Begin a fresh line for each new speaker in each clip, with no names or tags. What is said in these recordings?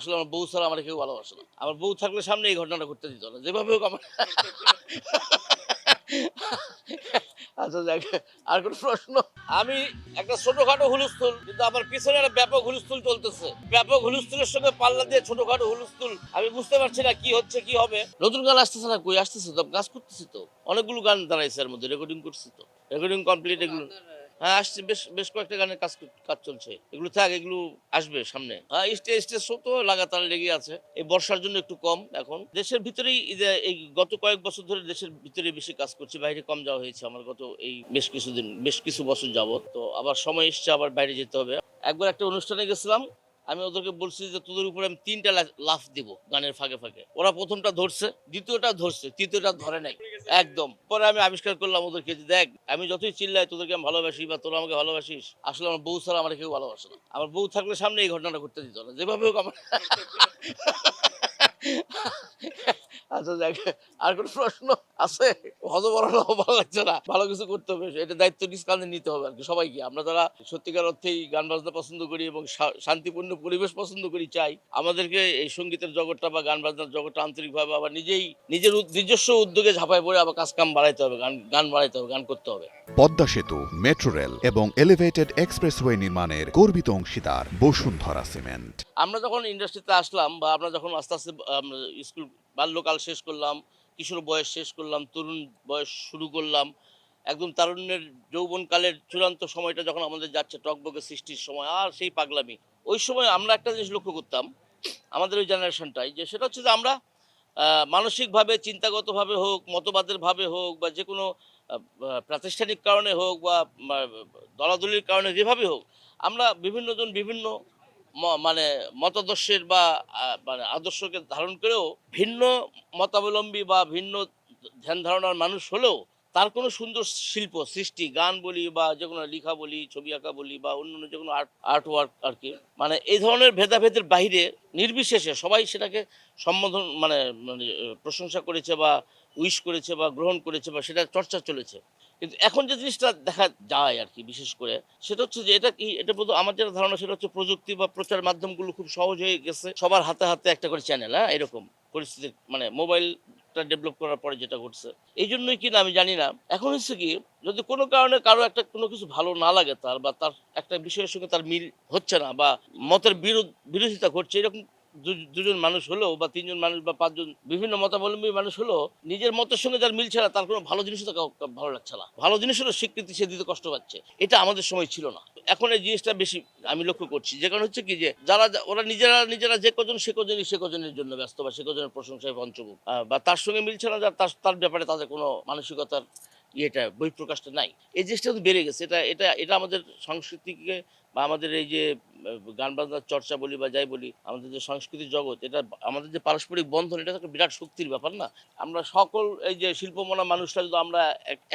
আসলে আমার বউ ছাড়া আমার কেউ ভালোবাসে না। আমার বউ থাকলে সামনে এই ঘটনাটা ঘটতে দিত না। যেভাবে হোক আমার আচ্ছা যাক, আর কোন প্রশ্ন? আমি একটা ছোটখাটো হুলস্থুল, কিন্তু আমার পিছনে একটা ব্যাপক হুলস্থুল চলতেছে। ব্যাপক হুলস্থুলের সঙ্গে পাল্লা দিয়ে ছোটখাটো হুলস্থুল, আমি বুঝতে পারছি না কি হচ্ছে কি হবে। নতুন গান আসতেছে না, কই আসতেছে তো, কাজ করতেছি তো, অনেকগুলো গান দাঁড়াইছে, এর মধ্যে রেকর্ডিং করছি তো, রেকর্ডিং কমপ্লিট। এগুলো হ্যাঁ আসছে, বেশ বেশ কয়েকটা গানের কাজ চলছে। এগুলো থাক, এগুলো আসবে সামনে। হ্যাঁ, স্টেজ শো তো লাগাতার লেগে আছে। এই বর্ষার জন্য একটু কম। এখন দেশের ভিতরেই এই গত কয়েক বছর ধরে দেশের ভিতরে বেশি কাজ করছি, বাইরে কম যাওয়া হয়েছে আমার গত এই বেশ কিছু বছর যাবত। তো আবার সময় এসছে, আবার বাইরে যেতে হবে। একবার একটা অনুষ্ঠানে গেছিলাম, আমি ওদেরকে বলছি যে তোদের উপরে আমি ৩টা লাফ দিব গানের ফাঁকে ফাঁকে। ওরা প্রথমটা ধরছে, দ্বিতীয়টা ধরছে, তৃতীয়টা ধরে নাই একদম। পরে আমি আবিষ্কার করলাম ওদেরকে যে দেখ, আমি যতই চিল্লাই তোদেরকে আমি ভালোবাসি বা তোরা আমাকে ভালোবাসিস, আসলে আমার বউ ছাড়া আমার কেউ ভালোবাসে না। আমার বউ থাকলে সামনে এই ঘটনাটা ঘটতে দিত না। যেভাবে হোক আমার আচ্ছা যাক, আর কোন প্রশ্ন আছে? হতবড় ভালো লাগছে না, ভালো কিছু করতে হবে, এটা দায়িত্ব নিজ কাঁধে নিতে হবে আর কি সবাইকে। আমরা যারা সত্যিকার অর্থেই গান বাজনা পছন্দ করি এবং শান্তিপূর্ণ পরিবেশ পছন্দ করি, চাই আমাদেরকে এই সঙ্গীতের জগৎটা বা গান বাজনার জগৎটা আন্তরিকভাবে আবার নিজের নিজস্ব উদ্যোগে ঝাঁপায় পড়ে আবার কাজ কাম বাড়াইতে হবে, গান বাড়াইতে হবে, গান করতে হবে।
পদ্মা সেতু, মেট্রো রেল এবং এলিভেটেড এক্সপ্রেসওয়ে নির্মাণের গর্বিত অংশীদার বসুন্ধরা সিমেন্ট।
আমরা যখন ইন্ডাস্ট্রিতে আসলাম, বা আমরা যখন আস্তে আস্তে আমরা স্কুল বাল্যকাল শেষ করলাম, কিশোর বয়স শেষ করলাম, তরুণ বয়স শুরু করলাম, একদম তারুণ্যের যৌবনকালের চূড়ান্ত সময়টা যখন আমাদের যাচ্ছে, টকবকে সৃষ্টির সময় আর সেই পাগলামি, ওই সময় আমরা একটা জিনিস লক্ষ্য করতাম আমাদের ওই জেনারেশনটাই, যে সেটা হচ্ছে যে আমরা মানসিকভাবে, চিন্তাগতভাবে হোক, মতবাদের ভাবে হোক, বা যে কোনো প্রাতিষ্ঠানিক কারণে হোক, বা দলাদলির কারণে যেভাবে হোক, আমরা বিভিন্নজন বিভিন্ন মানে মতাদর্শের বা মানে আদর্শকে ধারণ করেও ভিন্ন মতাবলম্বী বা ভিন্ন ধ্যান ধারণার মানুষ হলেও তার কোনো সুন্দর শিল্প সৃষ্টি, গান বলি বা যে কোনো লেখা বলি, ছবি আঁকা বলি, বা অন্যান্য যে কোনো আর্ট ওয়ার্ক আর কি, মানে এই ধরনের ভেদাভেদের বাইরে নির্বিশেষে সবাই সেটাকে সম্বোধন মানে মানে প্রশংসা করেছে বা উইশ করেছে বা গ্রহণ করেছে, বা সেটা চর্চা চলেছে। কিন্তু এখন যে জিনিসটা দেখা যায় আর কি, বিশেষ করে সেটা হচ্ছে যে এটা কি, এটা বোধহয় আমার যেটা ধারণা সেটা হচ্ছে প্রযুক্তি বা প্রচার মাধ্যমগুলো খুব সহজ হয়ে গেছে, সবার হাতে হাতে একটা করে চ্যানেল। হ্যাঁ, এরকম পরিস্থিতি, মানে মোবাইলটা ডেভেলপ করার পরে যেটা ঘটছে, এই জন্যই কিনা আমি জানি না। এখন হচ্ছে কি, যদি কোনো কারণে কারো একটা কোনো কিছু ভালো না লাগে তার, বা তার একটা বিষয়ের সঙ্গে তার মিল হচ্ছে না, বা মতের বিরোধিতা ঘটছে, এরকম দুজন মানুষ হলেও, বা তিনজন মানুষ বা পাঁচজন বিভিন্ন মতাবলম্বী মানুষ হলেও, নিজের মতের সঙ্গে যার মিলছে না, তার কোনো ভালো জিনিসও তো ভালো লাগছে না। ভালো জিনিসেরও স্বীকৃতি সে দিতে কষ্ট পাচ্ছে। এটা আমাদের সময় ছিল না। এখন এই জিনিসটা বেশি আমি লক্ষ্য করছি। যে কারণ হচ্ছে কি, যে ওরা নিজেরা যে কজন সে কজনের জন্য ব্যস্ত, বা সে কজনের প্রশংসায় পঞ্চমুখ, বা তার সঙ্গে মিলছে না, তার ব্যাপারে তাদের কোনো মানসিকতার বহিঃপ্রকাশটা নাই। এই জিনিসটা কিন্তু বেড়ে গেছে। এটা এটা এটা আমাদের সংস্কৃতিকে, বা আমাদের এই যে গান বাজনার চর্চা বলি বা যাই বলি, আমাদের যে সংস্কৃতির জগৎ, এটা আমাদের যে পারস্পরিক বন্ধন, এটা তো একটা বিরাট শক্তির ব্যাপার না? আমরা সকল এই যে শিল্পমনা মানুষরা যদি আমরা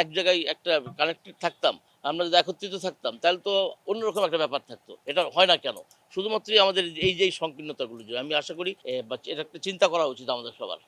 এক জায়গায় একটা কানেক্টেড থাকতাম, আমরা যদি একত্রিত থাকতাম, তাহলে তো অন্যরকম একটা ব্যাপার থাকতো। এটা হয় না কেন? শুধুমাত্রই আমাদের এই যে সংকীর্ণতাগুলো, যে আমি আশা করি এটা একটা চিন্তা করা উচিত আমাদের সবার।